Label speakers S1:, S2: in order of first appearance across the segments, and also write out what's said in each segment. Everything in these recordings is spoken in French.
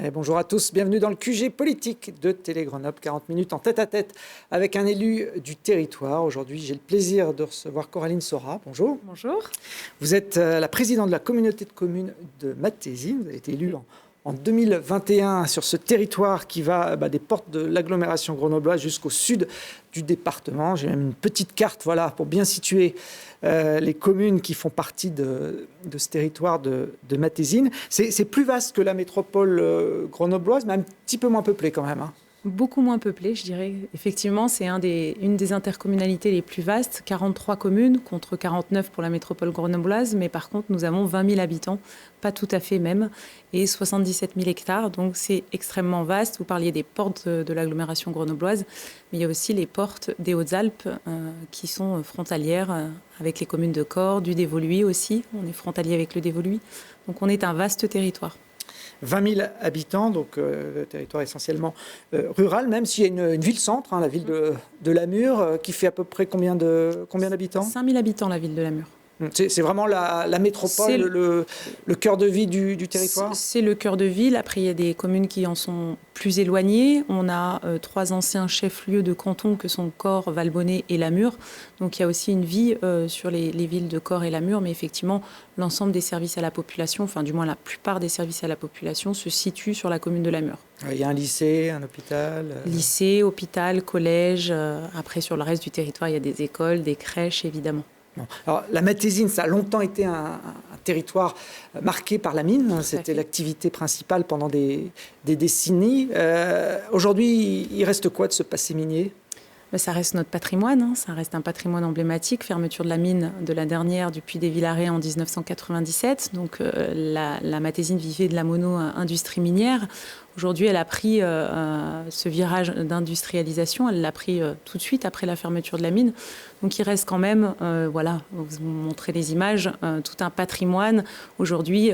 S1: Bonjour à tous, bienvenue dans le QG politique de Télé Grenoble, 40 minutes en tête-à-tête avec un élu du territoire. Aujourd'hui, j'ai le plaisir de recevoir Coraline Sora. Bonjour.
S2: Bonjour.
S1: Vous êtes la présidente de la communauté de communes de Matésine. Vous avez été élue en 2021 sur ce territoire qui va des portes de l'agglomération grenobloise jusqu'au sud du département. J'ai même une petite carte pour bien situer les communes qui font partie de ce territoire de Matésine. C'est plus vaste que la métropole grenobloise, mais un petit peu moins peuplé quand même.
S2: Beaucoup moins peuplé, je dirais. Effectivement, c'est une des intercommunalités les plus vastes, 43 communes contre 49 pour la métropole grenobloise, mais par contre, nous avons 20 000 habitants, pas tout à fait même, et 77 000 hectares, donc c'est extrêmement vaste. Vous parliez des portes de l'agglomération grenobloise, mais il y a aussi les portes des Hautes-Alpes qui sont frontalières avec les communes de Corps, du Dévoluy aussi. On est frontalier avec le Dévoluy, donc on est un vaste territoire.
S1: 20 000 habitants, donc le territoire essentiellement rural, même s'il y a une ville-centre, la ville de Lamure, qui fait à peu près combien d'habitants ?
S2: 5 000 habitants, la ville de Lamure.
S1: C'est vraiment la métropole, le cœur de vie du territoire ?
S2: C'est le cœur de ville. Après, il y a des communes qui en sont plus éloignées. On a 3 anciens chefs-lieux de canton que sont Corps, Valbonnet et Lamure. Donc, il y a aussi une vie sur les villes de Corps et Lamure. Mais effectivement, l'ensemble des services à la population, enfin du moins la plupart des services à la population, se situent sur la commune de Lamure.
S1: Il y a un lycée, un hôpital
S2: Lycée, hôpital, collège. Après, sur le reste du territoire, il y a des écoles, des crèches, évidemment.
S1: Bon. Alors, la Matésine, ça a longtemps été un territoire marqué par la mine. C'était l'activité principale pendant des décennies. Aujourd'hui, il reste quoi de ce passé minier ?
S2: Ça reste notre patrimoine, ça reste un patrimoine emblématique. Fermeture de la mine de la dernière du Puy des Villaret en 1997. Donc la Matésine vivait de la mono-industrie minière. Aujourd'hui, elle a pris ce virage d'industrialisation. Elle l'a pris tout de suite après la fermeture de la mine. Donc il reste quand même, vous montrez les images, tout un patrimoine aujourd'hui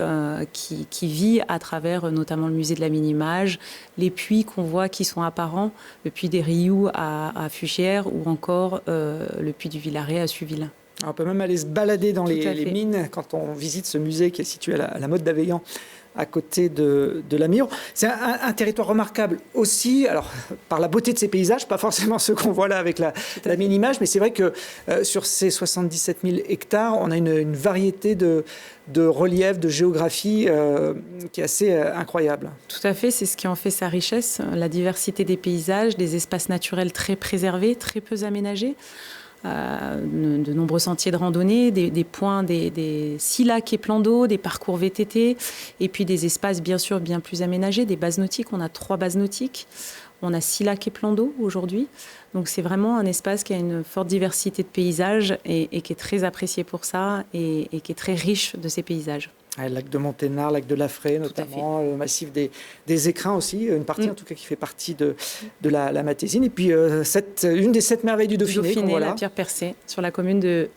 S2: qui vit à travers notamment le musée de la mine-image, les puits qu'on voit qui sont apparents, le puits des Rioux à Fuchières ou encore le puits du Villaret à Suville.
S1: Alors, on peut même aller se balader dans les mines quand on visite ce musée qui est situé à la Motte d'Aveillan, à côté de Lamure. C'est un territoire remarquable aussi, alors par la beauté de ses paysages, pas forcément ceux qu'on voit là avec la mini-image, mais c'est vrai que sur ces 77 000 hectares, on a une variété de relief, de géographie qui est assez incroyable.
S2: Tout à fait, c'est ce qui en fait sa richesse, la diversité des paysages, des espaces naturels très préservés, très peu aménagés. De nombreux sentiers de randonnée, des points, des 6 lacs et plans d'eau, des parcours VTT, et puis des espaces bien sûr bien plus aménagés, des bases nautiques. On a 3 bases nautiques, on a 6 lacs et plans d'eau aujourd'hui. Donc c'est vraiment un espace qui a une forte diversité de paysages et qui est très apprécié pour ça et qui est très riche de ces paysages.
S1: Le lac de Monténard, le lac de Lafray notamment, le massif des Écrins aussi, une partie en tout cas qui fait partie de la Matésine. Et puis une des 7 merveilles du Dauphiné qu'on voit là.
S2: La pierre percée, sur la commune de...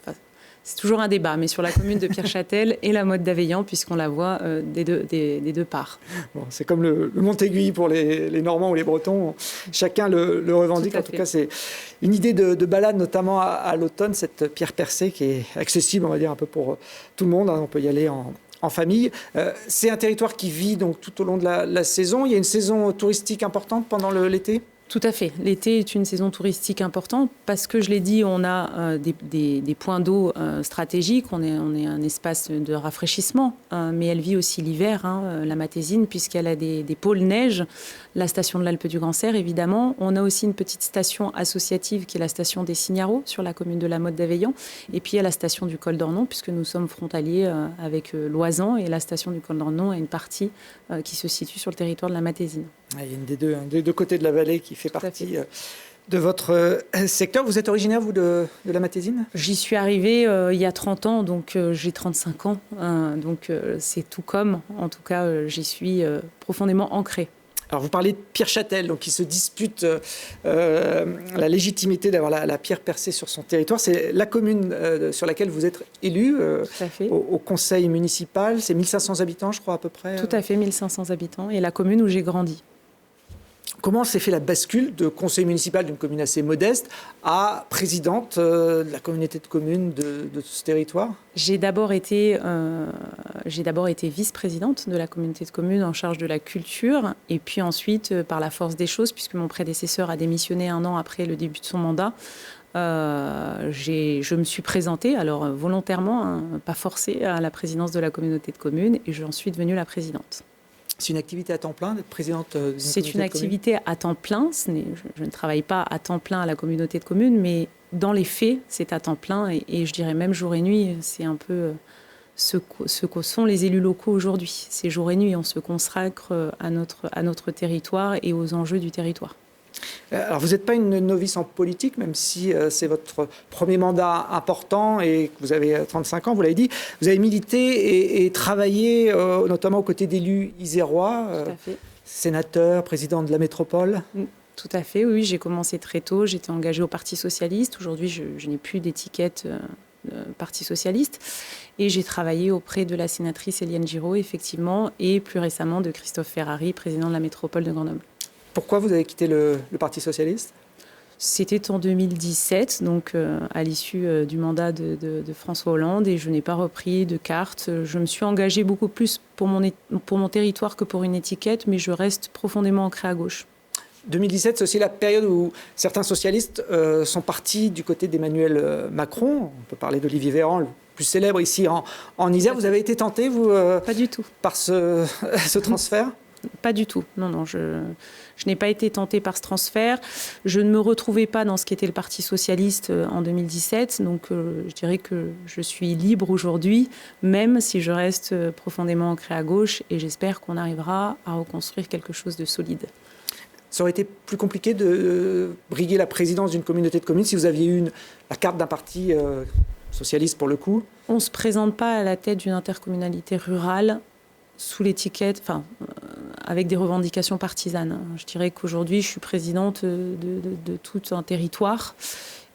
S2: C'est toujours un débat, mais sur la commune de Pierre-Châtel et la Motte d'Aveillan, puisqu'on la voit des deux parts.
S1: Bon, c'est comme le Montéguy pour les Normands ou les Bretons. Chacun le revendique. En tout cas, c'est une idée de balade, notamment à l'automne, cette pierre percée qui est accessible, on va dire, un peu pour tout le monde. On peut y aller en famille. C'est un territoire qui vit donc tout au long de la saison. Il y a une saison touristique importante pendant l'été ?
S2: Tout à fait. L'été est une saison touristique importante parce que, je l'ai dit, on a des points d'eau stratégiques, on est un espace de rafraîchissement, mais elle vit aussi l'hiver, la Matésine, puisqu'elle a des pôles neige, la station de l'Alpe du Grand Serre, évidemment. On a aussi une petite station associative qui est la station des Signarots, sur la commune de la Motte d'Aveillan, et puis il y a la station du Col d'Ornon, puisque nous sommes frontaliers avec Loisan, et la station du Col d'Ornon a une partie qui se situe sur le territoire de la Matésine.
S1: Il y a un des deux côtés de la vallée qui fait partie de votre secteur. Vous êtes originaire, vous, de la Matésine ?
S2: J'y suis arrivée il y a 30 ans, donc j'ai 35 ans. Donc c'est tout comme, en tout cas, j'y suis profondément ancrée.
S1: Alors, vous parlez de Pierre-Châtel, donc qui se dispute la légitimité d'avoir la pierre percée sur son territoire. C'est la commune sur laquelle vous êtes élu au conseil municipal. C'est 1500 habitants, je crois, à peu près.
S2: Tout à fait, 1500 habitants. Et la commune où j'ai grandi.
S1: Comment s'est fait la bascule de conseiller municipal d'une commune assez modeste à présidente de la communauté de communes de ce territoire?
S2: J'ai d'abord été vice-présidente de la communauté de communes en charge de la culture. Et puis ensuite, par la force des choses, puisque mon prédécesseur a démissionné 1 an après le début de son mandat, je me suis présentée, alors volontairement, hein, pas forcée, à la présidence de la communauté de communes. Et j'en suis devenue la présidente.
S1: C'est une activité à temps plein d'être présidente d'une communauté de communes?
S2: C'est une activité à temps plein. Je ne travaille pas à temps plein à la communauté de communes, mais dans les faits, c'est à temps plein. Et je dirais même jour et nuit, c'est un peu ce que sont les élus locaux aujourd'hui. C'est jour et nuit, on se consacre à notre territoire et aux enjeux du territoire.
S1: Alors, vous n'êtes pas une novice en politique, même si c'est votre premier mandat important et que vous avez 35 ans, vous l'avez dit. Vous avez milité et travaillé notamment aux côtés d'élus isérois, sénateur, président de la métropole.
S2: Tout à fait, oui. J'ai commencé très tôt. J'étais engagée au Parti socialiste. Aujourd'hui, je n'ai plus d'étiquette Parti socialiste. Et j'ai travaillé auprès de la sénatrice Éliane Giraud, effectivement, et plus récemment de Christophe Ferrari, président de la métropole de Grenoble.
S1: Pourquoi vous avez quitté le Parti socialiste?
S2: C'était en 2017, donc à l'issue du mandat de François Hollande, et je n'ai pas repris de carte. Je me suis engagée beaucoup plus pour mon territoire que pour une étiquette, mais je reste profondément ancrée à gauche.
S1: 2017, c'est aussi la période où certains socialistes sont partis du côté d'Emmanuel Macron. On peut parler d'Olivier Véran, le plus célèbre ici en Isère. Vous avez été tenté, vous,
S2: pas du tout,
S1: par ce transfert?
S2: Pas du tout. Non, je n'ai pas été tentée par ce transfert. Je ne me retrouvais pas dans ce qu'était le Parti socialiste en 2017. Donc, je dirais que je suis libre aujourd'hui, même si je reste profondément ancrée à gauche. Et j'espère qu'on arrivera à reconstruire quelque chose de solide.
S1: Ça aurait été plus compliqué de briguer la présidence d'une communauté de communes si vous aviez eu la carte d'un parti socialiste, pour le coup?
S2: On ne se présente pas à la tête d'une intercommunalité rurale sous l'étiquette, avec des revendications partisanes. Je dirais qu'aujourd'hui, je suis présidente de tout un territoire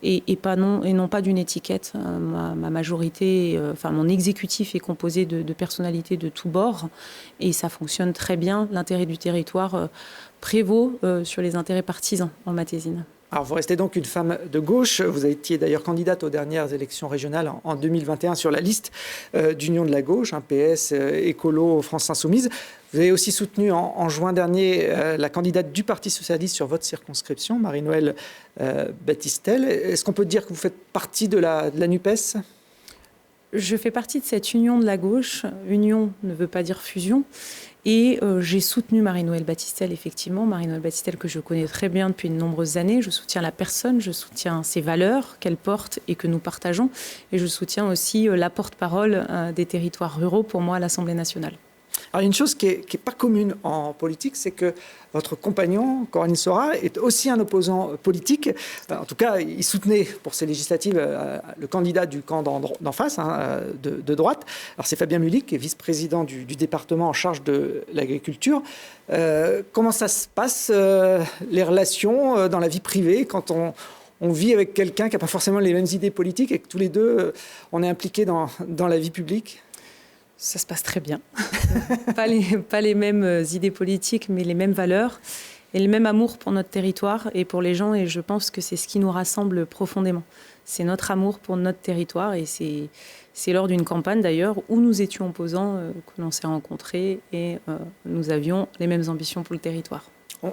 S2: et non pas d'une étiquette. Ma majorité, mon exécutif est composé de personnalités de tous bords et ça fonctionne très bien. L'intérêt du territoire prévaut sur les intérêts partisans en Matésine.
S1: Alors, vous restez donc une femme de gauche. Vous étiez d'ailleurs candidate aux dernières élections régionales en 2021 sur la liste d'Union de la gauche, PS, Écolo, France Insoumise. Vous avez aussi soutenu en juin dernier la candidate du Parti socialiste sur votre circonscription, Marie-Noëlle Battistel. Est-ce qu'on peut dire que vous faites partie de la NUPES ?
S2: Je fais partie de cette union de la gauche. Union ne veut pas dire fusion. Et j'ai soutenu Marie-Noëlle Battistel, effectivement. Marie-Noëlle Battistel que je connais très bien depuis de nombreuses années. Je soutiens la personne, je soutiens ses valeurs qu'elle porte et que nous partageons. Et je soutiens aussi la porte-parole des territoires ruraux pour moi à l'Assemblée nationale.
S1: Alors, il y a une chose qui est pas commune en politique, c'est que votre compagnon, Coraline Sora, est aussi un opposant politique. En tout cas, il soutenait pour ces législatives le candidat du camp d'en face, de droite. Alors, c'est Fabien Mullic, qui est vice-président du département en charge de l'agriculture. Comment ça se passe, les relations dans la vie privée, quand on vit avec quelqu'un qui n'a pas forcément les mêmes idées politiques et que tous les deux, on est impliqués dans la vie publique?
S2: Ça se passe très bien. pas les mêmes idées politiques, mais les mêmes valeurs et le même amour pour notre territoire et pour les gens. Et je pense que c'est ce qui nous rassemble profondément. C'est notre amour pour notre territoire. Et c'est lors d'une campagne, d'ailleurs, où nous étions opposants, que l'on s'est rencontrés et nous avions les mêmes ambitions pour le territoire.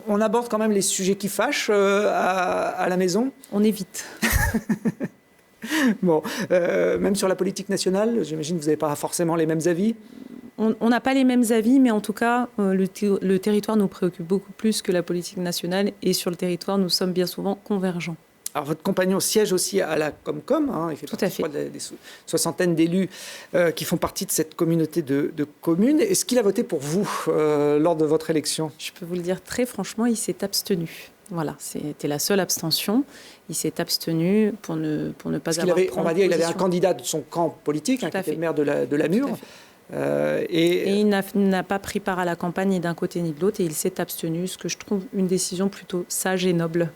S1: On aborde quand même les sujets qui fâchent à la maison?
S2: On évite.
S1: Bon, même sur la politique nationale, j'imagine que vous n'avez pas forcément les mêmes avis?
S2: On n'a pas les mêmes avis, mais en tout cas, le territoire nous préoccupe beaucoup plus que la politique nationale. Et sur le territoire, nous sommes bien souvent convergents.
S1: Alors, votre compagnon siège aussi à la Comcom. Il fait partie des soixantaines d'élus qui font partie de cette communauté de communes. Est-ce qu'il a voté pour vous lors de votre élection?
S2: Je peux vous le dire très franchement, il s'est abstenu. Voilà, c'était la seule abstention. Il s'est abstenu pour ne pas avoir pris
S1: on va dire, il avait un candidat de son camp politique, qui était le maire de la Mure.
S2: Et il n'a pas pris part à la campagne ni d'un côté ni de l'autre, et il s'est abstenu, ce que je trouve une décision plutôt sage et noble.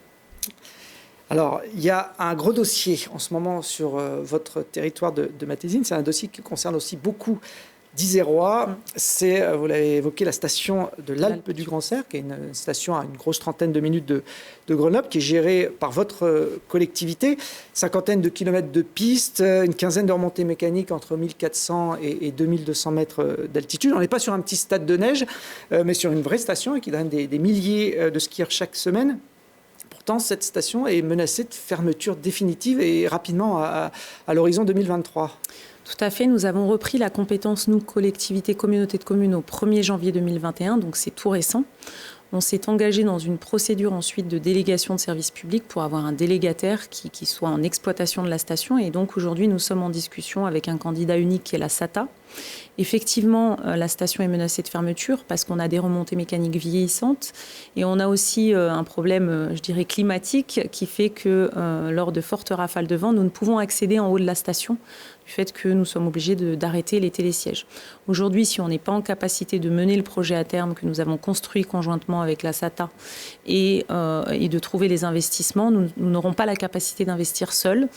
S1: Alors, il y a un gros dossier en ce moment sur votre territoire de Matésine. C'est un dossier qui concerne aussi beaucoup d'Isérois. C'est, vous l'avez évoqué, la station de l'Alpe du Grand Cerf, qui est une station à une grosse trentaine de minutes de Grenoble, qui est gérée par votre collectivité. 50 de kilomètres de pistes, une quinzaine de remontées mécaniques entre 1400 et 2200 mètres d'altitude. On n'est pas sur un petit stade de neige, mais sur une vraie station qui draine des milliers de skieurs chaque semaine. Pourtant, cette station est menacée de fermeture définitive et rapidement à l'horizon 2023.
S2: Tout à fait. Nous avons repris la compétence, nous, collectivité, communauté de communes, au 1er janvier 2021, donc c'est tout récent. On s'est engagé dans une procédure ensuite de délégation de service public pour avoir un délégataire qui soit en exploitation de la station. Et donc aujourd'hui, nous sommes en discussion avec un candidat unique qui est la SATA. Effectivement, la station est menacée de fermeture parce qu'on a des remontées mécaniques vieillissantes et on a aussi un problème, je dirais, climatique qui fait que lors de fortes rafales de vent, nous ne pouvons accéder en haut de la station du fait que nous sommes obligés d'arrêter les télésièges. Aujourd'hui, si on n'est pas en capacité de mener le projet à terme que nous avons construit conjointement avec la SATA et de trouver les investissements, nous n'aurons pas la capacité d'investir seuls.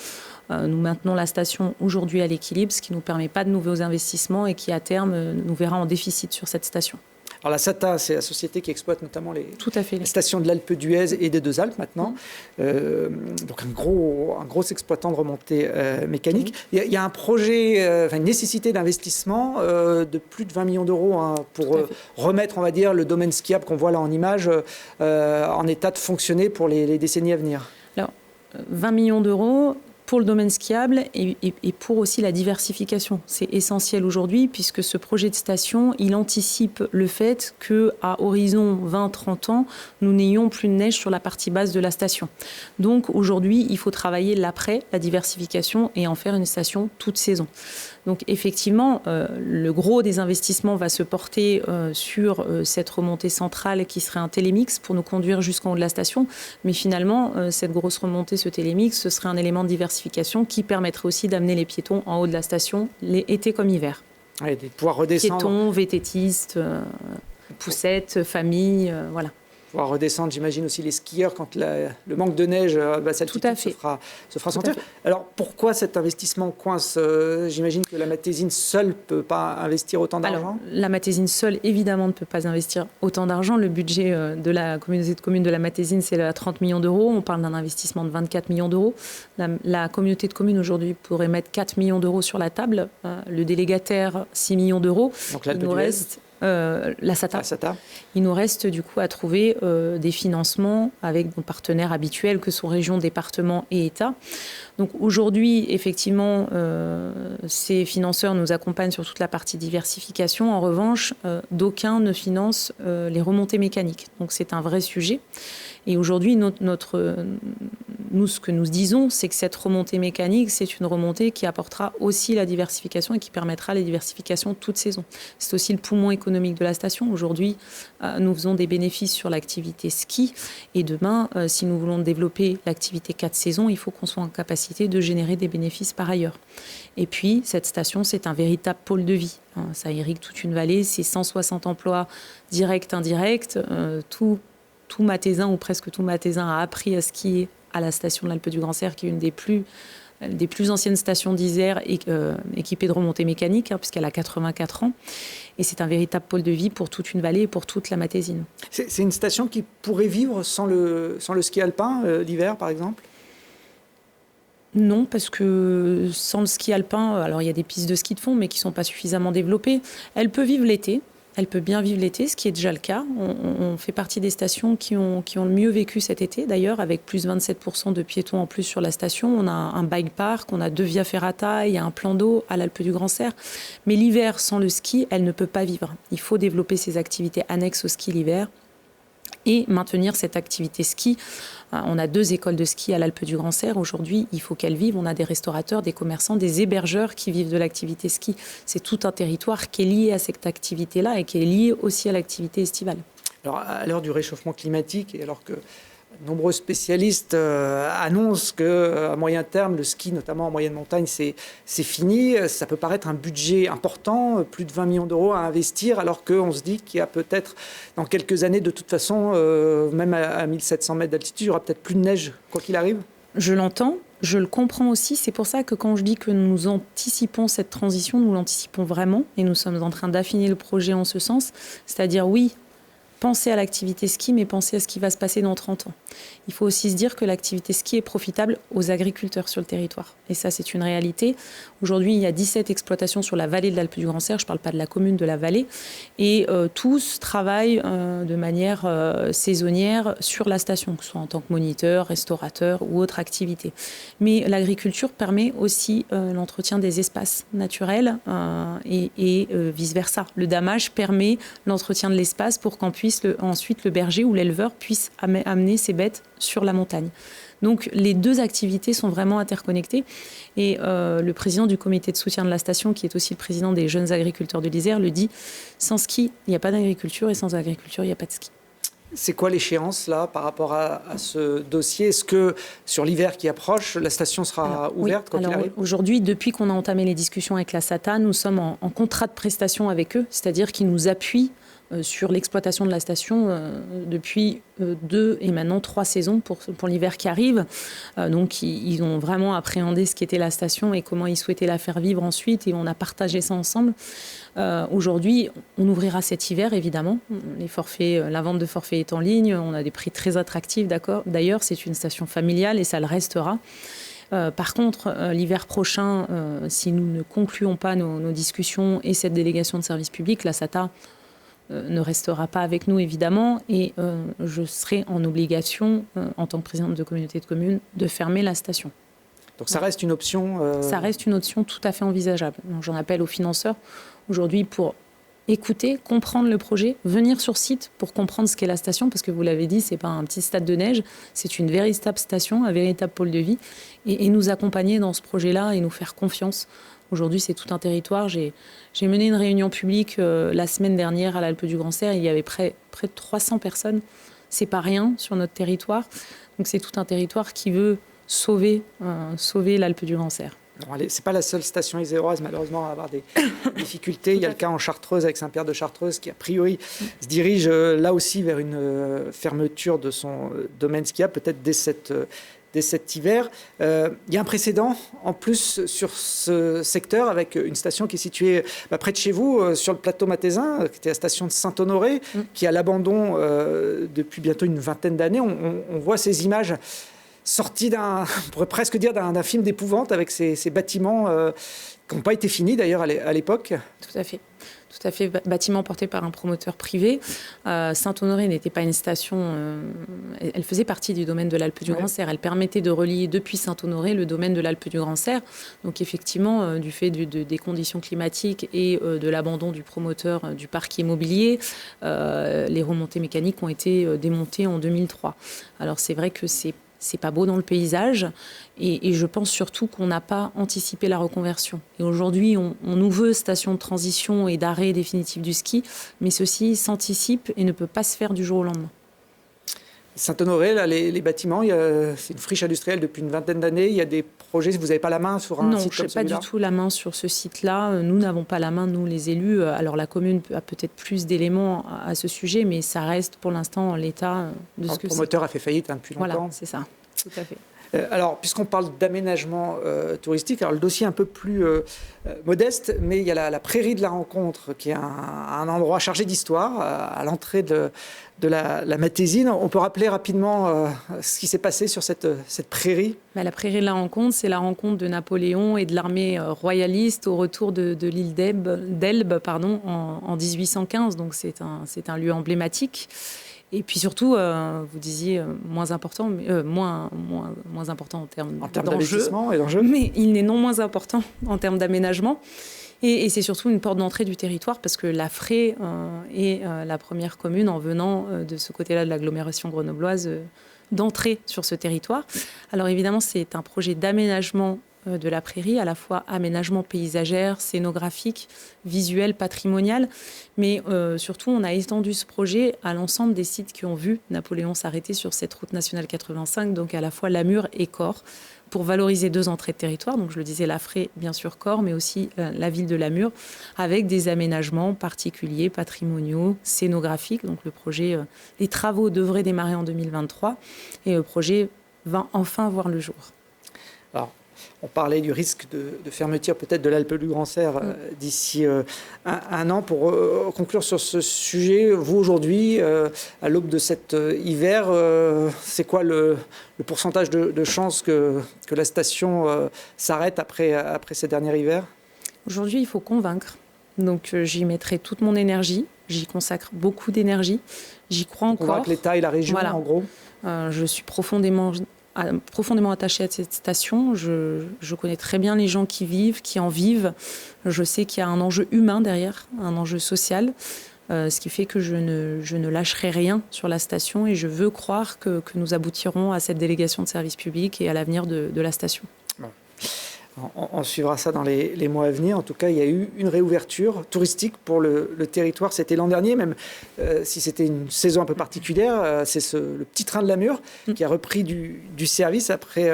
S2: Nous maintenons la station aujourd'hui à l'équilibre, ce qui ne nous permet pas de nouveaux investissements et qui, à terme, nous verra en déficit sur cette station.
S1: Alors la SATA, c'est la société qui exploite notamment les stations de l'Alpe d'Huez et des Deux Alpes maintenant. Donc un gros exploitant de remontées mécaniques. Il y a un projet, une nécessité d'investissement de plus de 20 millions d'euros pour remettre, on va dire, le domaine skiable qu'on voit là en image en état de fonctionner pour les décennies à venir.
S2: Alors, 20 millions d'euros pour le domaine skiable et pour aussi la diversification. C'est essentiel aujourd'hui puisque ce projet de station, il anticipe le fait qu'à horizon 20-30 ans, nous n'ayons plus de neige sur la partie basse de la station. Donc aujourd'hui, il faut travailler l'après, la diversification et en faire une station toute saison. Donc effectivement, le gros des investissements va se porter sur cette remontée centrale qui serait un télémix pour nous conduire jusqu'en haut de la station. Mais finalement, cette grosse remontée, ce télémix, ce serait un élément de diversification qui permettrait aussi d'amener les piétons en haut de la station, été comme hiver.
S1: Ouais, de pouvoir redescendre.
S2: Piétons, vététistes, poussettes, familles, voilà.
S1: Pouvoir redescendre, j'imagine aussi les skieurs quand le manque de neige à basse altitude se fera sentir. Alors pourquoi cet investissement coince J'imagine que la Matésine seule ne peut pas investir autant d'argent.
S2: Alors, la Matésine seule, évidemment, ne peut pas investir autant d'argent. Le budget de la communauté de communes de la Matésine, c'est à 30 millions d'euros. On parle d'un investissement de 24 millions d'euros. La communauté de communes, aujourd'hui, pourrait mettre 4 millions d'euros sur la table. Le délégataire, 6 millions d'euros.
S1: Donc là,
S2: il nous reste... la SATA. Il nous reste du coup à trouver des financements avec nos partenaires habituels que sont régions, départements et État. Donc aujourd'hui, effectivement, ces financeurs nous accompagnent sur toute la partie diversification. En revanche, d'aucuns ne financent les remontées mécaniques. Donc c'est un vrai sujet. Et aujourd'hui, nous, ce que nous disons, c'est que cette remontée mécanique, c'est une remontée qui apportera aussi la diversification et qui permettra les diversifications toute saison. C'est aussi le poumon économique de la station. Aujourd'hui, nous faisons des bénéfices sur l'activité ski. Et demain, si nous voulons développer l'activité 4 saisons, il faut qu'on soit en capacité de générer des bénéfices par ailleurs. Et puis, cette station, c'est un véritable pôle de vie. Ça irrigue toute une vallée. C'est 160 emplois directs, indirects. Tout Mathésin, ou presque tout Mathésin, a appris à skier à la station de l'Alpe du Grand Cerf, qui est une des plus anciennes stations d'Isère équipées de remontées mécaniques, puisqu'elle a 84 ans. Et c'est un véritable pôle de vie pour toute une vallée et pour toute la Matésine.
S1: C'est une station qui pourrait vivre sans le ski alpin l'hiver, par exemple ?
S2: Non, parce que sans le ski alpin, alors il y a des pistes de ski de fond, mais qui ne sont pas suffisamment développées. Elle peut vivre l'été. Elle peut bien vivre l'été, ce qui est déjà le cas. On fait partie des stations qui ont le mieux vécu cet été, d'ailleurs, avec plus de 27% de piétons en plus sur la station. On a un bike park, on a 2 via ferrata, il y a un plan d'eau à l'Alpe du Grand Cerf. Mais l'hiver, sans le ski, elle ne peut pas vivre. Il faut développer ses activités annexes au ski l'hiver et maintenir cette activité ski. On a 2 écoles de ski à l'Alpe du Grand Cerf. Aujourd'hui, il faut qu'elles vivent. On a des restaurateurs, des commerçants, des hébergeurs qui vivent de l'activité ski. C'est tout un territoire qui est lié à cette activité-là et qui est lié aussi à l'activité estivale.
S1: Alors, à l'heure du réchauffement climatique, et alors que de nombreux spécialistes annoncent qu'à moyen terme, le ski, notamment en moyenne montagne, c'est fini. Ça peut paraître un budget important, plus de 20 millions d'euros à investir, alors qu'on se dit qu'il y a peut-être, dans quelques années, de toute façon, même à 1700 mètres d'altitude, il n'y aura peut-être plus de neige, quoi qu'il arrive.
S2: Je l'entends. je le comprends aussi. C'est pour ça que quand je dis que nous anticipons cette transition, nous l'anticipons vraiment et nous sommes en train d'affiner le projet en ce sens. C'est-à-dire, oui, penser à l'activité ski, mais penser à ce qui va se passer dans 30 ans. Il faut aussi se dire que l'activité ski est profitable aux agriculteurs sur le territoire. Et ça, c'est une réalité. Aujourd'hui, il y a 17 exploitations sur la vallée de l'Alpe du Grand Serre. Je ne parle pas de la commune, de la vallée. Et tous travaillent de manière saisonnière sur la station, que ce soit en tant que moniteur, restaurateur ou autre activité. Mais l'agriculture permet aussi l'entretien des espaces naturels et vice-versa. Le damage permet l'entretien de l'espace pour ensuite le berger ou l'éleveur puisse amener ses bêtes sur la montagne. Donc les deux activités sont vraiment interconnectées et le président du comité de soutien de la station, qui est aussi le président des jeunes agriculteurs de l'Isère, le dit, sans ski, il n'y a pas d'agriculture et sans agriculture, il n'y a pas de ski.
S1: C'est quoi l'échéance là par rapport à ce dossier? Est-ce que sur l'hiver qui approche, la station sera ouverte quand il arrive?
S2: Aujourd'hui, depuis qu'on a entamé les discussions avec la SATA, nous sommes en contrat de prestation avec eux, c'est-à-dire qu'ils nous appuient sur l'exploitation de la station depuis 2 et maintenant 3 saisons pour l'hiver qui arrive. Donc ils ont vraiment appréhendé ce qu'était la station et comment ils souhaitaient la faire vivre ensuite et on a partagé ça ensemble. Aujourd'hui, on ouvrira cet hiver évidemment. Les forfaits, la vente de forfaits est en ligne, on a des prix très attractifs, d'accord. D'ailleurs, c'est une station familiale et ça le restera. Par contre, l'hiver prochain, si nous ne concluons pas nos discussions et cette délégation de service public, la SATA ne restera pas avec nous, évidemment, et je serai en obligation, en tant que présidente de communauté de communes, de fermer la station.
S1: Donc ça reste une option
S2: Ça reste une option tout à fait envisageable. Donc j'en appelle aux financeurs aujourd'hui pour écouter, comprendre le projet, venir sur site pour comprendre ce qu'est la station, parce que vous l'avez dit, ce n'est pas un petit stade de neige, c'est une véritable station, un véritable pôle de vie, et nous accompagner dans ce projet-là et nous faire confiance. Aujourd'hui, c'est tout un territoire. J'ai mené une réunion publique la semaine dernière à l'Alpe du Grand Serre. Il y avait près de 300 personnes. C'est pas rien sur notre territoire. Donc c'est tout un territoire qui veut sauver l'Alpe du Grand Serre.
S1: C'est pas la seule station iséroise, malheureusement, à avoir des difficultés. Il y a le cas en Chartreuse avec Saint-Pierre de Chartreuse qui, a priori, se dirige là aussi vers une fermeture de son domaine skiable, peut-être dès cet hiver. Il y a un précédent en plus sur ce secteur avec une station qui est située près de chez vous, sur le plateau mathésin, qui était la station de Saint-Honoré, qui est à l'abandon depuis bientôt une vingtaine d'années. On voit ces images sorties on pourrait presque dire d'un film d'épouvante avec ces bâtiments qui n'ont pas été finis d'ailleurs à l'époque.
S2: Tout à fait. Tout à fait, bâtiment porté par un promoteur privé. Saint-Honoré n'était pas une station, elle faisait partie du domaine de l'Alpe du Grand Serre. Elle permettait de relier depuis Saint-Honoré le domaine de l'Alpe du Grand Serre. Donc effectivement, du fait des conditions climatiques et de l'abandon du promoteur du parc immobilier, les remontées mécaniques ont été démontées en 2003. Alors c'est vrai que c'est pas beau dans le paysage et je pense surtout qu'on n'a pas anticipé la reconversion. Et aujourd'hui, on nous veut station de transition et d'arrêt définitif du ski, mais ceci s'anticipe et ne peut pas se faire du jour au lendemain.
S1: Saint-Honoré, là, les bâtiments, c'est une friche industrielle depuis une vingtaine d'années. Il y a des projets, vous n'avez pas la main sur un site comme celui-là?
S2: Non, je n'ai pas du tout la main sur ce site-là. Nous n'avons pas la main, nous les élus. Alors la commune a peut-être plus d'éléments à ce sujet, mais ça reste pour l'instant en l'état de ce que c'est.
S1: Le promoteur a fait faillite depuis longtemps.
S2: Voilà, c'est ça, tout à fait.
S1: Alors, puisqu'on parle d'aménagement touristique, alors le dossier est un peu plus modeste, mais il y a la prairie de la Rencontre, qui est un endroit chargé d'histoire, à l'entrée de la Matésine. On peut rappeler rapidement ce qui s'est passé sur cette prairie?
S2: La prairie de la Rencontre, c'est la rencontre de Napoléon et de l'armée royaliste au retour de l'île d'Elbe en 1815. Donc c'est un lieu emblématique. Et puis surtout, vous disiez moins important, mais moins important en termes
S1: d'investissement et d'enjeux.
S2: Mais il n'est non moins important en termes d'aménagement. Et c'est surtout une porte d'entrée du territoire parce que la Fraye est la première commune en venant de ce côté-là de l'agglomération grenobloise d'entrer sur ce territoire. Alors évidemment, c'est un projet d'aménagement de la prairie, à la fois aménagement paysagère, scénographique, visuel, patrimonial. Mais surtout, on a étendu ce projet à l'ensemble des sites qui ont vu Napoléon s'arrêter sur cette route nationale 85, donc à la fois Lamure et Corps, pour valoriser 2 entrées de territoire. Donc je le disais, la Fraye, bien sûr Corps, mais aussi la ville de Lamure, avec des aménagements particuliers, patrimoniaux, scénographiques. Donc le projet, les travaux devraient démarrer en 2023 et le projet va enfin voir le jour.
S1: Alors, on parlait du risque de fermeture peut-être de l'Alpe du Grand Serre d'ici un an. Pour conclure sur ce sujet, vous aujourd'hui, à l'aube de cet hiver, c'est quoi le pourcentage de chances que la station s'arrête après ces derniers hivers?
S2: Aujourd'hui, il faut convaincre. Donc j'y mettrai toute mon énergie, j'y consacre beaucoup d'énergie, j'y crois encore.
S1: Convaincre l'État et la région, voilà. En gros.
S2: Je suis profondément attachée à cette station. Je connais très bien les gens qui vivent, qui en vivent. Je sais qu'il y a un enjeu humain derrière, un enjeu social, ce qui fait que je ne lâcherai rien sur la station et je veux croire que nous aboutirons à cette délégation de service public et à l'avenir de la station.
S1: Bon. On suivra ça dans les mois à venir. En tout cas, il y a eu une réouverture touristique pour le territoire. C'était l'an dernier, même si c'était une saison un peu particulière. C'est le petit train de la Mure qui a repris du service après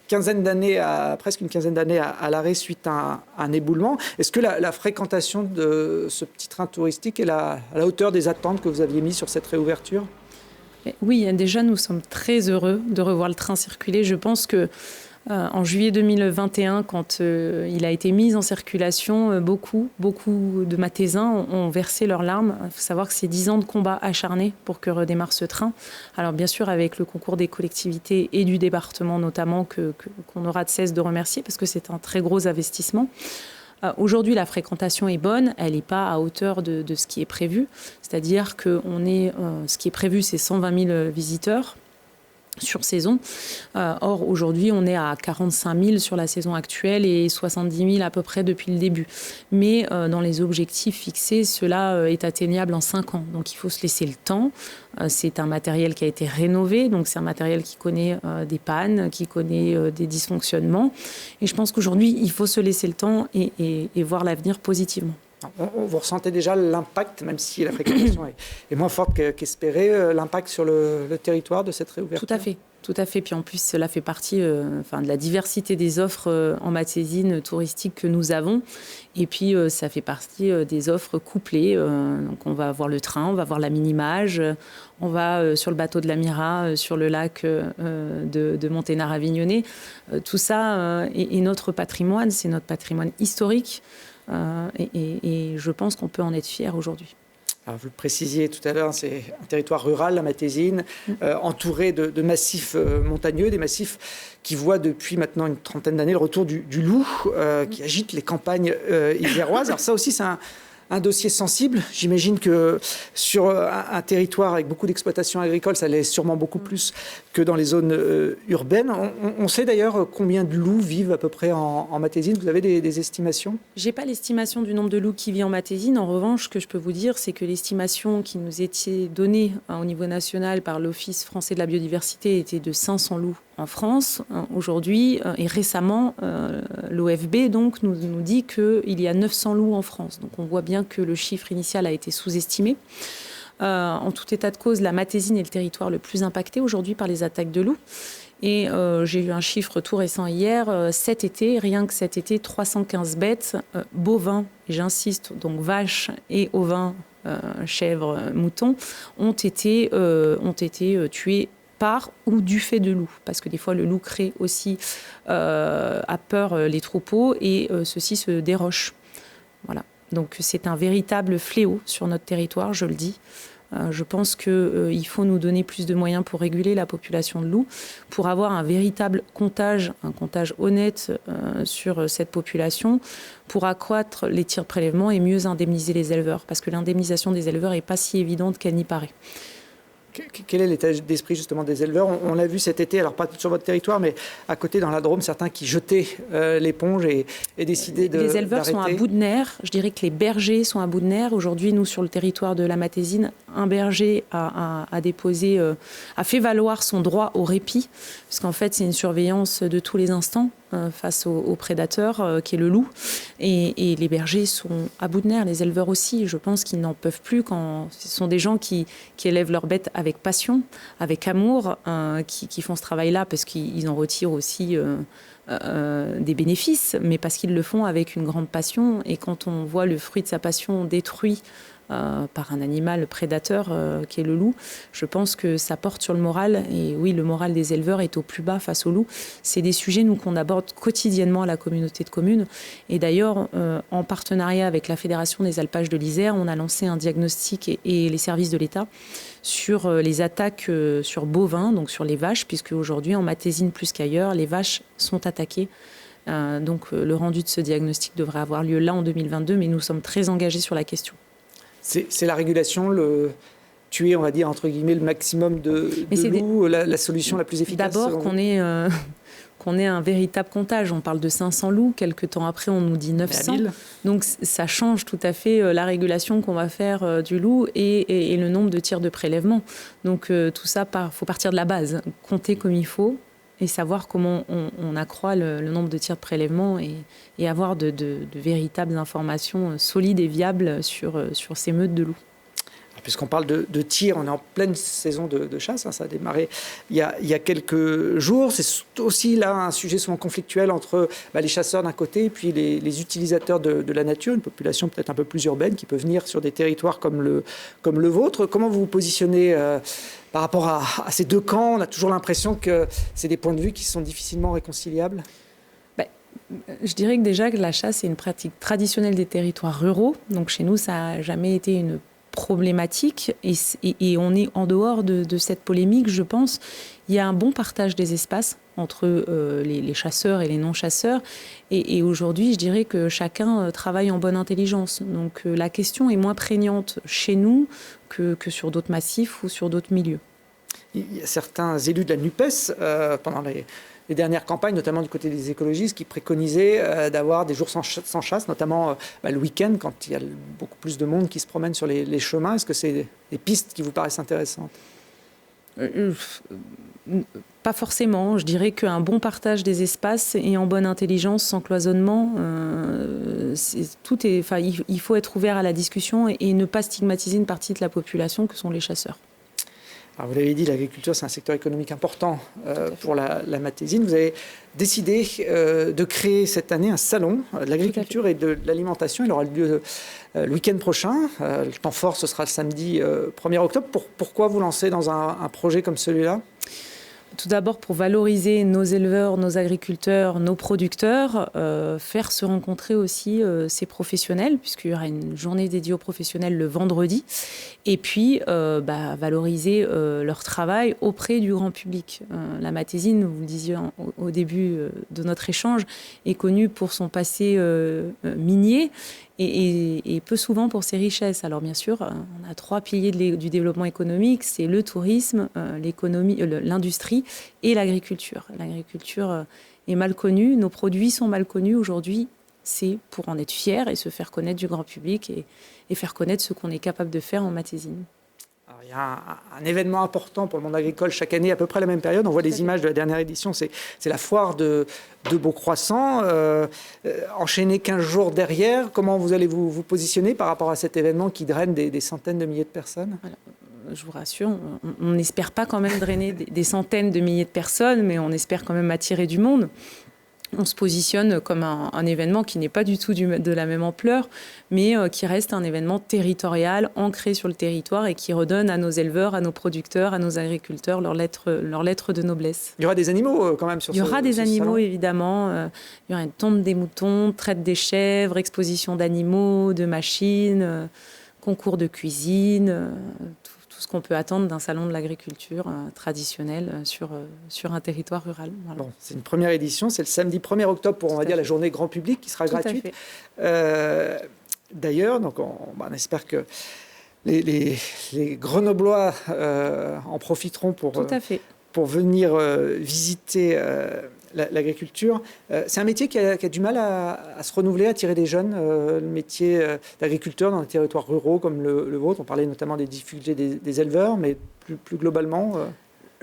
S1: presque une quinzaine d'années à l'arrêt suite à un éboulement. Est-ce que la fréquentation de ce petit train touristique est à la hauteur des attentes que vous aviez mises sur cette réouverture?
S2: Oui, déjà, nous sommes très heureux de revoir le train circuler. Je pense que en juillet 2021, quand il a été mis en circulation, beaucoup de Mathézins ont versé leurs larmes. Il faut savoir que c'est 10 ans de combat acharné pour que redémarre ce train. Alors bien sûr, avec le concours des collectivités et du département notamment, qu'on n'aura de cesse de remercier, parce que c'est un très gros investissement. Aujourd'hui, la fréquentation est bonne, elle n'est pas à hauteur de ce qui est prévu. C'est-à-dire que ce qui est prévu, c'est 120 000 visiteurs sur saison. Or, aujourd'hui, on est à 45 000 sur la saison actuelle et 70 000 à peu près depuis le début. Mais dans les objectifs fixés, cela est atteignable en 5 ans. Donc, il faut se laisser le temps. C'est un matériel qui a été rénové, donc c'est un matériel qui connaît des pannes, qui connaît des dysfonctionnements. Et je pense qu'aujourd'hui, il faut se laisser le temps et voir l'avenir positivement.
S1: Vous ressentez déjà l'impact, même si la fréquentation est moins forte qu'espéré, l'impact sur le territoire de cette réouverture?
S2: Tout à fait. Puis en plus, cela fait partie de la diversité des offres en Mathézine touristique que nous avons. Et puis, ça fait partie des offres couplées. Donc, on va voir le train, on va voir la Minimage, on va sur le bateau de la Mira, sur le lac de Monténard-Avignonnet. Tout ça est notre patrimoine, c'est notre patrimoine historique. Et je pense qu'on peut en être fier aujourd'hui.
S1: Alors vous le précisiez tout à l'heure, c'est un territoire rural, la Mathézine, entouré de massifs montagneux, des massifs qui voient depuis maintenant une trentaine d'années le retour du loup, qui agite les campagnes iséroises. Alors ça aussi, c'est un dossier sensible. J'imagine que sur un territoire avec beaucoup d'exploitation agricole, ça l'est sûrement beaucoup plus que dans les zones urbaines. On sait d'ailleurs combien de loups vivent à peu près en Mathézine. Vous avez des estimations?
S2: Je n'ai pas l'estimation du nombre de loups qui vit en Mathézine. En revanche, ce que je peux vous dire, c'est que l'estimation qui nous était donnée au niveau national par l'Office français de la biodiversité était de 500 loups en France. Aujourd'hui, et récemment, l'OFB donc, nous dit qu'il y a 900 loups en France. Donc on voit bien que le chiffre initial a été sous-estimé. En tout état de cause, la Mathézine est le territoire le plus impacté aujourd'hui par les attaques de loups. Et j'ai eu un chiffre tout récent hier, cet été, rien que cet été, 315 bêtes, bovins, et j'insiste, donc vaches et ovins, chèvres, moutons, ont été tués par ou du fait de loups. Parce que des fois, le loup crée aussi à peur les troupeaux et ceux-ci se dérochent. Voilà. Donc c'est un véritable fléau sur notre territoire, je le dis. Je pense qu'il faut nous donner plus de moyens pour réguler la population de loups, pour avoir un véritable comptage, un comptage honnête sur cette population, pour accroître les tirs de prélèvement et mieux indemniser les éleveurs. Parce que l'indemnisation des éleveurs n'est pas si évidente qu'elle n'y paraît.
S1: Quel est l'état d'esprit justement des éleveurs? On l'a vu cet été, alors pas sur votre territoire, mais à côté dans la Drôme, certains qui jetaient l'éponge et décidaient d'arrêter.
S2: Les éleveurs sont à bout de nerfs. Je dirais que les bergers sont à bout de nerfs. Aujourd'hui, nous, sur le territoire de la Mathézine, un berger a fait valoir son droit au répit, puisqu'en fait, c'est une surveillance de tous les instants face au prédateur qui est le loup. Et les bergers sont à bout de nerfs, les éleveurs aussi. Je pense qu'ils n'en peuvent plus quand ce sont des gens qui élèvent leurs bêtes avec passion, avec amour, qui font ce travail-là parce qu'ils en retirent aussi des bénéfices, mais parce qu'ils le font avec une grande passion. Et quand on voit le fruit de sa passion détruit par un animal prédateur qui est le loup, je pense que ça porte sur le moral. Et oui, le moral des éleveurs est au plus bas face au loup. C'est des sujets, nous, qu'on aborde quotidiennement à la communauté de communes. Et d'ailleurs, en partenariat avec la Fédération des alpages de l'Isère, on a lancé un diagnostic et les services de l'État sur les attaques sur bovins, donc sur les vaches, puisque aujourd'hui, en Matésine plus qu'ailleurs, les vaches sont attaquées. Donc le rendu de ce diagnostic devrait avoir lieu là en 2022, mais nous sommes très engagés sur la question.
S1: C'est la régulation, tuer, on va dire, entre guillemets, le maximum de loups, la solution la plus efficace?
S2: D'abord qu'on ait un véritable comptage. On parle de 500 loups, quelques temps après on nous dit 900. Donc ça change tout à fait la régulation qu'on va faire du loup et le nombre de tirs de prélèvement. Donc tout ça, faut partir de la base, compter comme il faut et savoir comment on accroît le nombre de tirs de prélèvement et avoir de véritables informations solides et viables sur ces meutes de loups.
S1: Puisqu'on parle de tir, on est en pleine saison de chasse, ça a démarré il y a quelques jours. C'est aussi là un sujet souvent conflictuel entre les chasseurs d'un côté et puis les utilisateurs de la nature, une population peut-être un peu plus urbaine qui peut venir sur des territoires comme le vôtre. Comment vous vous positionnez par rapport à ces deux camps? On a toujours l'impression que c'est des points de vue qui sont difficilement réconciliables.
S2: Je dirais que déjà que la chasse est une pratique traditionnelle des territoires ruraux. Donc chez nous, ça n'a jamais été une problématique et on est en dehors de cette polémique, je pense. Il y a un bon partage des espaces entre les chasseurs et les non-chasseurs et aujourd'hui, je dirais que chacun travaille en bonne intelligence. Donc la question est moins prégnante chez nous que sur d'autres massifs ou sur d'autres milieux.
S1: Il y a certains élus de la NUPES, pendant les dernières campagnes, notamment du côté des écologistes, qui préconisaient d'avoir des jours sans chasse, notamment le week-end, quand il y a beaucoup plus de monde qui se promène sur les chemins. Est-ce que c'est des pistes qui vous paraissent intéressantes?
S2: Pas forcément. Je dirais qu'un bon partage des espaces et en bonne intelligence, sans cloisonnement, il faut être ouvert à la discussion et ne pas stigmatiser une partie de la population que sont les chasseurs.
S1: Alors vous l'avez dit, l'agriculture, c'est un secteur économique important pour la Matésine. Vous avez décidé de créer cette année un salon de l'agriculture et de l'alimentation. Il aura lieu le week-end prochain. Le temps fort, ce sera le samedi 1er octobre. Pourquoi vous lancer dans un projet comme celui-là ?
S2: Tout d'abord, pour valoriser nos éleveurs, nos agriculteurs, nos producteurs, faire se rencontrer aussi ces professionnels, puisqu'il y aura une journée dédiée aux professionnels le vendredi, et puis valoriser leur travail auprès du grand public. La Matésine, vous le disiez au début de notre échange, est connue pour son passé minier, et peu souvent pour ses richesses. Alors bien sûr, on a 3 piliers du développement économique, c'est le tourisme, l'économie, l'industrie et l'agriculture. L'agriculture est mal connue, nos produits sont mal connus aujourd'hui. C'est pour en être fier et se faire connaître du grand public et faire connaître ce qu'on est capable de faire en Matésine.
S1: Il y a un événement important pour le monde agricole chaque année, à peu près à la même période. On voit des images de la dernière édition, c'est la foire de Beaucroissant. Enchaîner 15 jours derrière, comment vous allez vous positionner par rapport à cet événement qui draine des centaines de milliers de personnes ?
S2: Voilà. Je vous rassure, on n'espère pas quand même drainer des centaines de milliers de personnes, mais on espère quand même attirer du monde. On se positionne comme un événement qui n'est pas du tout de la même ampleur, mais qui reste un événement territorial, ancré sur le territoire et qui redonne à nos éleveurs, à nos producteurs, à nos agriculteurs leur lettre de noblesse.
S1: Il y aura des animaux quand même sur ce salon ?
S2: Il y aura des animaux, évidemment. Il y aura une tombe des moutons, traite des chèvres, exposition d'animaux, de machines, concours de cuisine, ce qu'on peut attendre d'un salon de l'agriculture traditionnel sur un territoire rural. Voilà.
S1: Bon, c'est une première édition, c'est le samedi 1er octobre pour, on va dire, la journée grand public qui sera gratuite. D'ailleurs, donc on espère que les Grenoblois en profiteront pour venir visiter l'agriculture. C'est un métier qui a du mal à se renouveler, à attirer des jeunes. Le métier d'agriculteur dans les territoires ruraux comme le vôtre. On parlait notamment des difficultés des éleveurs, mais plus globalement...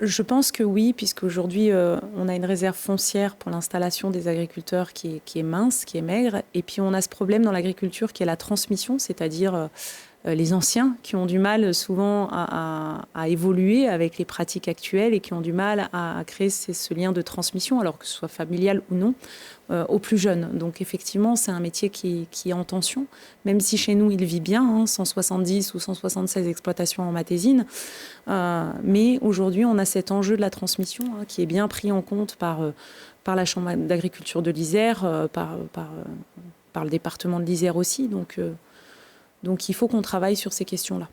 S2: Je pense que oui, puisqu'aujourd'hui, on a une réserve foncière pour l'installation des agriculteurs qui est mince, qui est maigre. Et puis, on a ce problème dans l'agriculture qui est la transmission, c'est-à-dire les anciens qui ont du mal souvent à évoluer avec les pratiques actuelles et qui ont du mal à créer ce lien de transmission, alors que ce soit familial ou non, aux plus jeunes. Donc effectivement, c'est un métier qui est en tension, même si chez nous, il vit bien, 170 ou 176 exploitations en matésine. Mais aujourd'hui, on a cet enjeu de la transmission qui est bien pris en compte par la Chambre d'agriculture de l'Isère, par le département de l'Isère aussi. Donc il faut qu'on travaille sur ces questions-là.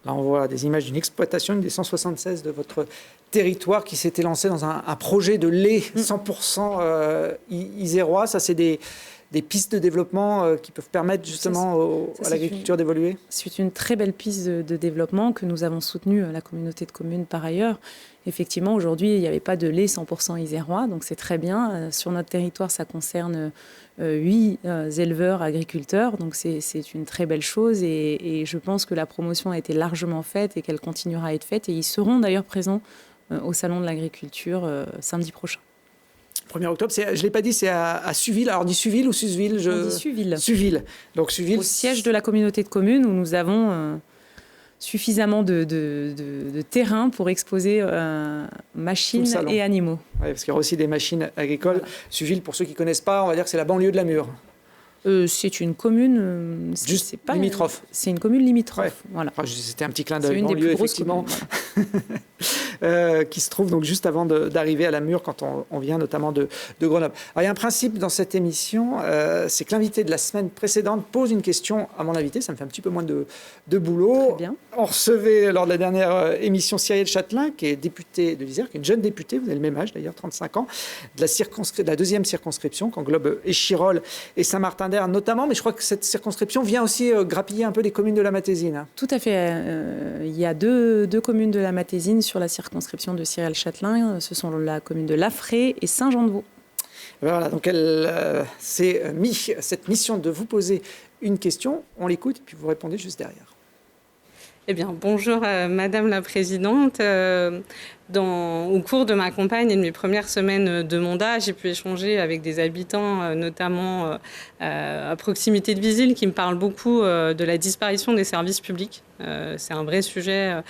S1: Là, on voit des images d'une exploitation, une des 176 de votre territoire qui s'était lancée dans un projet de lait 100% isérois. Ça, c'est des pistes de développement qui peuvent permettre justement à l'agriculture d'évoluer.
S2: C'est une très belle piste de développement que nous avons soutenue, la communauté de communes par ailleurs. Effectivement, aujourd'hui, il n'y avait pas de lait 100% isérois, donc c'est très bien. Sur notre territoire, ça concerne 8 éleveurs agriculteurs, donc c'est une très belle chose et je pense que la promotion a été largement faite et qu'elle continuera à être faite. Et ils seront d'ailleurs présents au Salon de l'agriculture samedi prochain.
S1: 1er octobre, je ne l'ai pas dit, c'est à Suville. Alors, on dit Suville ou Susville
S2: On dit Suville.
S1: Suville. Donc, Suville.
S2: Au siège de la communauté de communes où nous avons suffisamment de terrain pour exposer machines et animaux.
S1: Oui, parce qu'il y aura aussi des machines agricoles. Voilà. Suville, pour ceux qui ne connaissent pas, on va dire que c'est la banlieue de Namur.
S2: C'est une commune...
S1: Juste pas limitrophe.
S2: C'est une commune limitrophe.
S1: Ouais.
S2: Voilà.
S1: Enfin, c'était un petit clin d'œil.
S2: C'est une des plus grosses
S1: effectivement.
S2: Communes,
S1: voilà. Qui se trouve donc juste avant d'arriver à Namur quand on vient notamment de Grenoble. Alors, il y a un principe dans cette émission, c'est que l'invité de la semaine précédente pose une question à mon invité. Ça me fait un petit peu moins de boulot.
S2: Très bien.
S1: On recevait lors de la dernière émission Cyrielle Châtelain, qui est députée de l'Isère, qui est une jeune députée, vous avez le même âge d'ailleurs, 35 ans, de la deuxième circonscription, qui englobe Échirolles et Saint-Martin-d'Hères notamment. Mais je crois que cette circonscription vient aussi grappiller un peu des communes de la Matésine.
S2: Tout à fait. Il y a deux communes de la Matésine sur la circonscription de Cyrielle Châtelain. Ce sont la commune de Laffré et Saint-Jean-de-Vaux.
S1: Voilà, donc elle s'est mis cette mission de vous poser une question. On l'écoute et puis vous répondez juste derrière.
S3: Eh bien, bonjour Madame la Présidente. Au cours de ma campagne et de mes premières semaines de mandat, j'ai pu échanger avec des habitants, notamment à proximité de Visil, qui me parlent beaucoup de la disparition des services publics. C'est un vrai sujet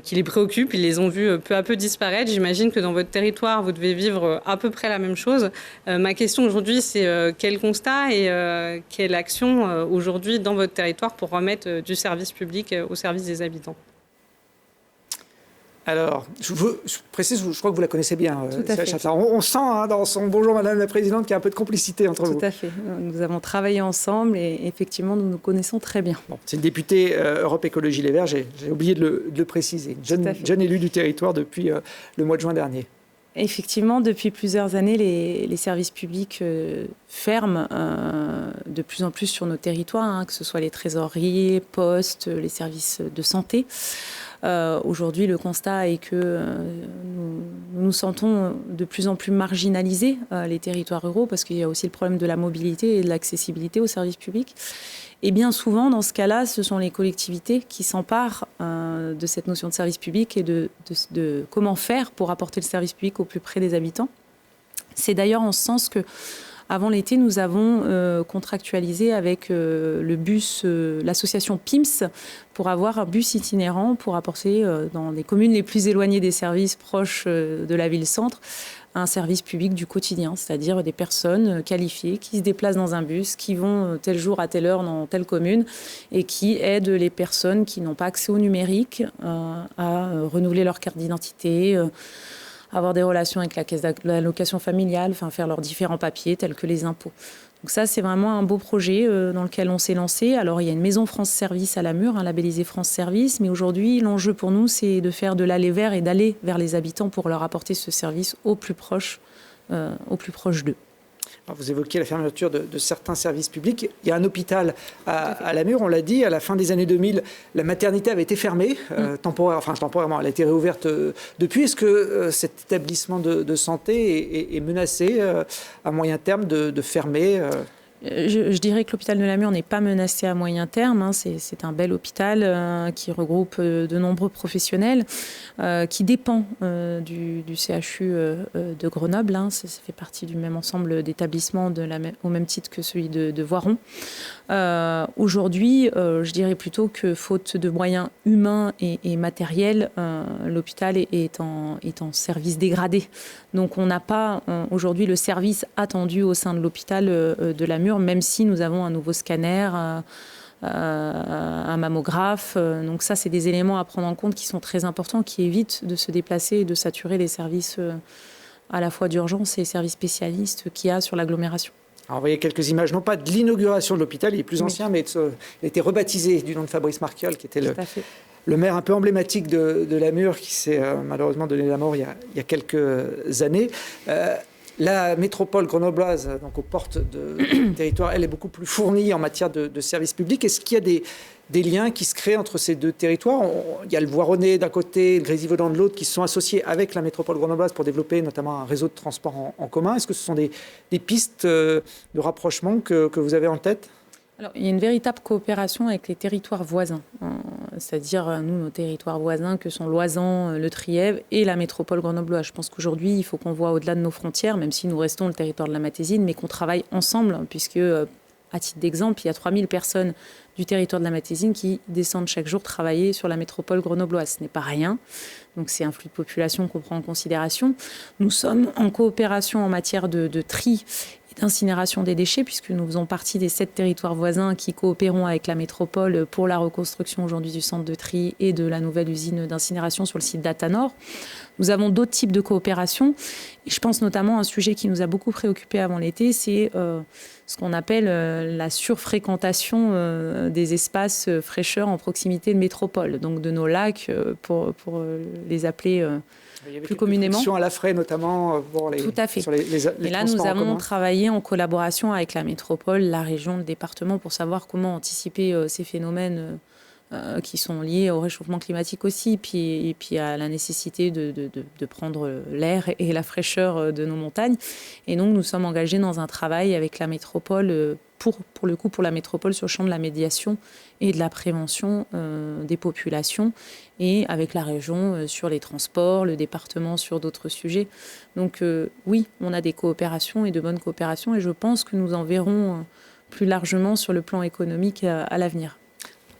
S3: qui les préoccupe. Ils les ont vus peu à peu disparaître. J'imagine que dans votre territoire, vous devez vivre à peu près la même chose. Ma question aujourd'hui, c'est quel constat et quelle action aujourd'hui dans votre territoire pour remettre du service public au service des habitants ?
S1: Alors, je précise, je crois que vous la connaissez bien.
S2: Tout à fait.
S1: On sent dans son bonjour Madame la Présidente qu'il y a un peu de complicité entre vous.
S2: Tout à fait. Nous avons travaillé ensemble et effectivement, nous nous connaissons très bien.
S1: Bon, c'est une députée Europe Écologie Les Verts, j'ai oublié de le préciser. Une jeune élue du territoire depuis le mois de juin dernier.
S2: Effectivement, depuis plusieurs années, les services publics ferment de plus en plus sur nos territoires, que ce soit les trésoreries, postes, les services de santé. Aujourd'hui, le constat est que nous nous sentons de plus en plus marginalisés, les territoires ruraux, parce qu'il y a aussi le problème de la mobilité et de l'accessibilité aux services publics. Et bien souvent, dans ce cas-là, ce sont les collectivités qui s'emparent de cette notion de service public et de comment faire pour apporter le service public au plus près des habitants. C'est d'ailleurs en ce sens que, avant l'été, nous avons contractualisé avec le bus, l'association PIMS, pour avoir un bus itinérant pour apporter dans les communes les plus éloignées des services proches de la ville-centre un service public du quotidien, c'est-à-dire des personnes qualifiées qui se déplacent dans un bus, qui vont tel jour à telle heure dans telle commune et qui aident les personnes qui n'ont pas accès au numérique à renouveler leur carte d'identité, avoir des relations avec la caisse d'allocation familiale, enfin faire leurs différents papiers tels que les impôts. Donc ça, c'est vraiment un beau projet dans lequel on s'est lancé. Alors, il y a une maison France Service à Namur, labellisée France Service. Mais aujourd'hui, l'enjeu pour nous, c'est de faire de l'aller vers et d'aller vers les habitants pour leur apporter ce service au plus proche d'eux.
S1: Alors vous évoquiez la fermeture de certains services publics. Il y a un hôpital à Namur, on l'a dit, à la fin des années 2000, la maternité avait été fermée, temporairement, elle a été réouverte depuis. Est-ce que cet établissement de santé est menacé à moyen terme de fermer
S2: Je dirais que l'hôpital de Namur n'est pas menacé à moyen terme. C'est un bel hôpital qui regroupe de nombreux professionnels, qui dépend du CHU de Grenoble. Ça fait partie du même ensemble d'établissements au même titre que celui de Voiron. Aujourd'hui, je dirais plutôt que faute de moyens humains et matériels, l'hôpital est en service dégradé. Donc on n'a pas aujourd'hui le service attendu au sein de l'hôpital de Lamure, même si nous avons un nouveau scanner, un mammographe. Donc ça, c'est des éléments à prendre en compte qui sont très importants, qui évitent de se déplacer et de saturer les services à la fois d'urgence et services spécialistes qu'il y a sur l'agglomération.
S1: Alors, vous voyez quelques images, non pas de l'inauguration de l'hôpital, il est plus ancien, mais il a été rebaptisé du nom de Fabrice Marquiol, qui était le maire un peu emblématique de Lamure, qui s'est malheureusement donné la mort il y a quelques années. La métropole grenobloise, donc aux portes du territoire, elle est beaucoup plus fournie en matière de services publics. Est-ce qu'il y a des liens qui se créent entre ces deux territoires? Il y a le Voironnais d'un côté, le Grésivaudan de l'autre, qui se sont associés avec la métropole grenobloise pour développer notamment un réseau de transport en commun. Est-ce que ce sont des pistes de rapprochement que vous avez en tête?
S2: Alors, il y a une véritable coopération avec les territoires voisins, c'est-à-dire nous, nos territoires voisins que sont l'Oisans, le Trièves et la métropole grenobloise. Je pense qu'aujourd'hui, il faut qu'on voit au-delà de nos frontières, même si nous restons le territoire de la Matésine, mais qu'on travaille ensemble, puisque, à titre d'exemple, il y a 3000 personnes du territoire de la Matésine qui descendent chaque jour travailler sur la métropole grenobloise. Ce n'est pas rien. Donc c'est un flux de population qu'on prend en considération. Nous sommes en coopération en matière de tri et d'incinération des déchets, puisque nous faisons partie des 7 territoires voisins qui coopérons avec la métropole pour la reconstruction aujourd'hui du centre de tri et de la nouvelle usine d'incinération sur le site d'Atanor. Nous avons d'autres types de coopération. Et je pense notamment à un sujet qui nous a beaucoup préoccupés avant l'été, c'est ce qu'on appelle la surfréquentation des espaces fraîcheurs en proximité de métropole, donc de nos lacs, pour les appeler plus communément.
S1: À la Fraye notamment pour les.
S2: Tout à fait.
S1: Sur les
S2: et là, nous avons travaillé en collaboration avec la métropole, la région, le département, pour savoir comment anticiper ces phénomènes qui sont liés au réchauffement climatique aussi, et puis à la nécessité de prendre l'air et la fraîcheur de nos montagnes. Et donc, nous sommes engagés dans un travail avec la métropole, pour la métropole, sur le champ de la médiation et de la prévention des populations, et avec la région sur les transports, le département sur d'autres sujets. Donc oui, on a des coopérations et de bonnes coopérations, et je pense que nous en verrons plus largement sur le plan économique à l'avenir.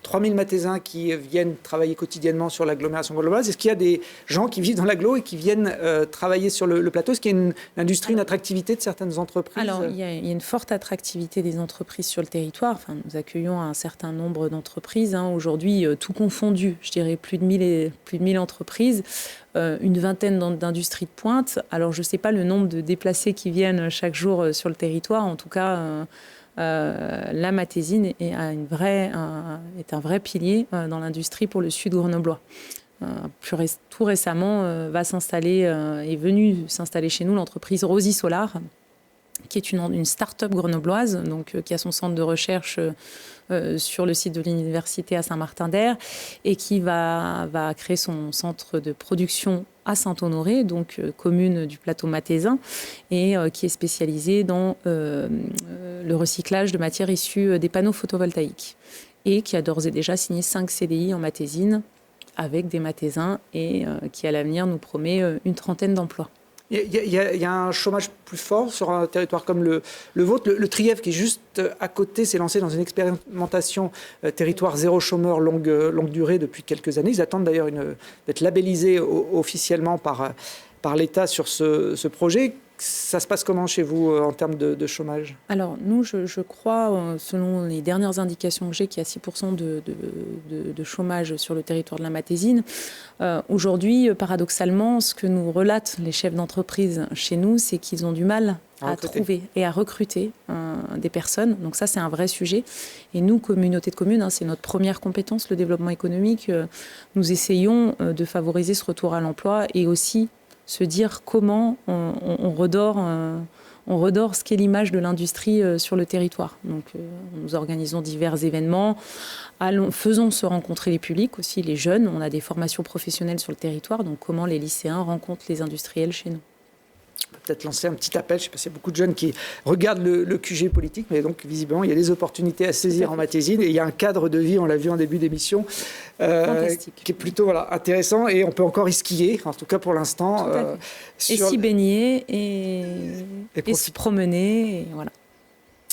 S1: 3000 Matézins qui viennent travailler quotidiennement sur l'agglomération grenobloise. Est-ce qu'il y a des gens qui vivent dans l'agglo et qui viennent travailler sur le plateau? Est-ce qu'il y a une industrie, une attractivité de certaines entreprises?
S2: Alors, il y a une forte attractivité des entreprises sur le territoire. Enfin, nous accueillons un certain nombre d'entreprises. Aujourd'hui, tout confondu, je dirais plus de 1000 entreprises, une vingtaine d'industries de pointe. Alors, je ne sais pas le nombre de déplacés qui viennent chaque jour sur le territoire. En tout cas, la Matésine est un vrai pilier dans l'industrie pour le sud grenoblois. Tout récemment, est venue s'installer chez nous l'entreprise Rosy Solar, qui est une start-up grenobloise, donc qui a son centre de recherche sur le site de l'université à Saint-Martin-d'Air, et qui va créer son centre de production à Saint-Honoré, donc commune du plateau matézin, et qui est spécialisée dans le recyclage de matières issues des panneaux photovoltaïques, et qui a d'ores et déjà signé 5 CDI en Matésine avec des Matézins, et qui à l'avenir nous promet une trentaine d'emplois.
S1: Il y a un chômage plus fort sur un territoire comme le vôtre. Le Trièves, qui est juste à côté, s'est lancé dans une expérimentation territoire zéro chômeur longue durée depuis quelques années. Ils attendent d'ailleurs d'être labellisés officiellement par l'État sur ce projet. Ça se passe comment chez vous en termes de chômage? Alors
S2: nous, je crois, selon les dernières indications que j'ai, qu'il y a 6% de chômage sur le territoire de la Matésine. Aujourd'hui, paradoxalement, ce que nous relatent les chefs d'entreprise chez nous, c'est qu'ils ont du mal à trouver et à recruter des personnes. Donc ça, c'est un vrai sujet. Et nous, communauté de communes, c'est notre première compétence, le développement économique. Nous essayons de favoriser ce retour à l'emploi, et aussi se dire comment on redore ce qu'est l'image de l'industrie sur le territoire. Donc, nous organisons divers événements, faisons se rencontrer les publics aussi, les jeunes. On a des formations professionnelles sur le territoire, donc comment les lycéens rencontrent les industriels chez nous.
S1: On peut peut-être lancer un petit appel. Je sais pas s'il y a beaucoup de jeunes qui regardent le QG politique, mais donc visiblement il y a des opportunités à saisir en Matésine, et il y a un cadre de vie, on l'a vu en début d'émission, qui est plutôt intéressant, et on peut encore y skier, en tout cas pour l'instant.
S2: Et s'y baigner et s'y promener, et voilà.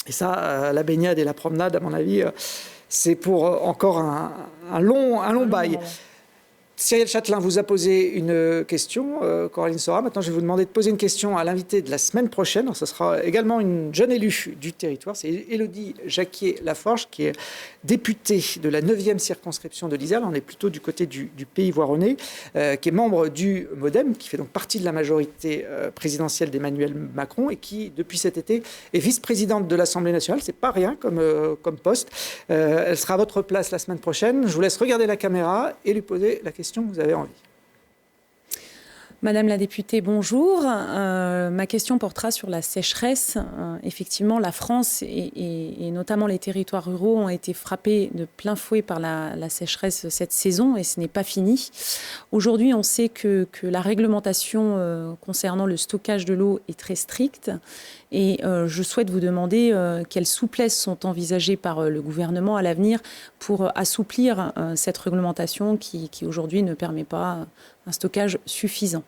S1: Et ça, la baignade et la promenade, à mon avis, c'est pour encore un long bail. Cyril Châtelain vous a posé une question, Coraline Sora. Maintenant, je vais vous demander de poser une question à l'invité de la semaine prochaine. Alors, ce sera également une jeune élue du territoire. C'est Élodie Jacquier-Laforge, qui est députée de la 9e circonscription de l'Isère. On est plutôt du côté du Pays Voironnais, qui est membre du MoDem, qui fait donc partie de la majorité présidentielle d'Emmanuel Macron et qui, depuis cet été, est vice-présidente de l'Assemblée nationale. C'est pas rien comme poste. Elle sera à votre place la semaine prochaine. Je vous laisse regarder la caméra et lui poser la question que vous avez envie.
S2: Madame la députée, bonjour. Ma question portera sur la sécheresse. Effectivement, la France et notamment les territoires ruraux ont été frappés de plein fouet par la sécheresse cette saison et ce n'est pas fini. Aujourd'hui, on sait que la réglementation concernant le stockage de l'eau est très stricte et je souhaite vous demander quelles souplesses sont envisagées par le gouvernement à l'avenir pour assouplir cette réglementation qui aujourd'hui ne permet pas un stockage suffisant.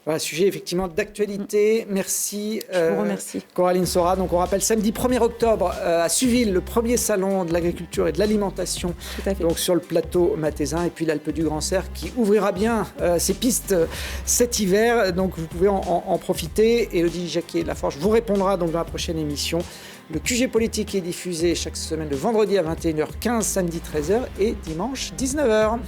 S1: Voilà, sujet effectivement d'actualité. Merci.
S2: Je vous remercie.
S1: Coraline Sora. Donc on rappelle samedi 1er octobre à Suville, le premier salon de l'agriculture et de l'alimentation.
S2: Tout à fait.
S1: Donc sur le plateau mathésin et puis l'Alpe du Grand Cerf qui ouvrira bien ses pistes cet hiver. Donc vous pouvez en profiter. Élodie Jacquier-Laforge vous répondra donc dans la prochaine émission. Le QG politique est diffusé chaque semaine le vendredi à 21h15, samedi 13h et dimanche 19h.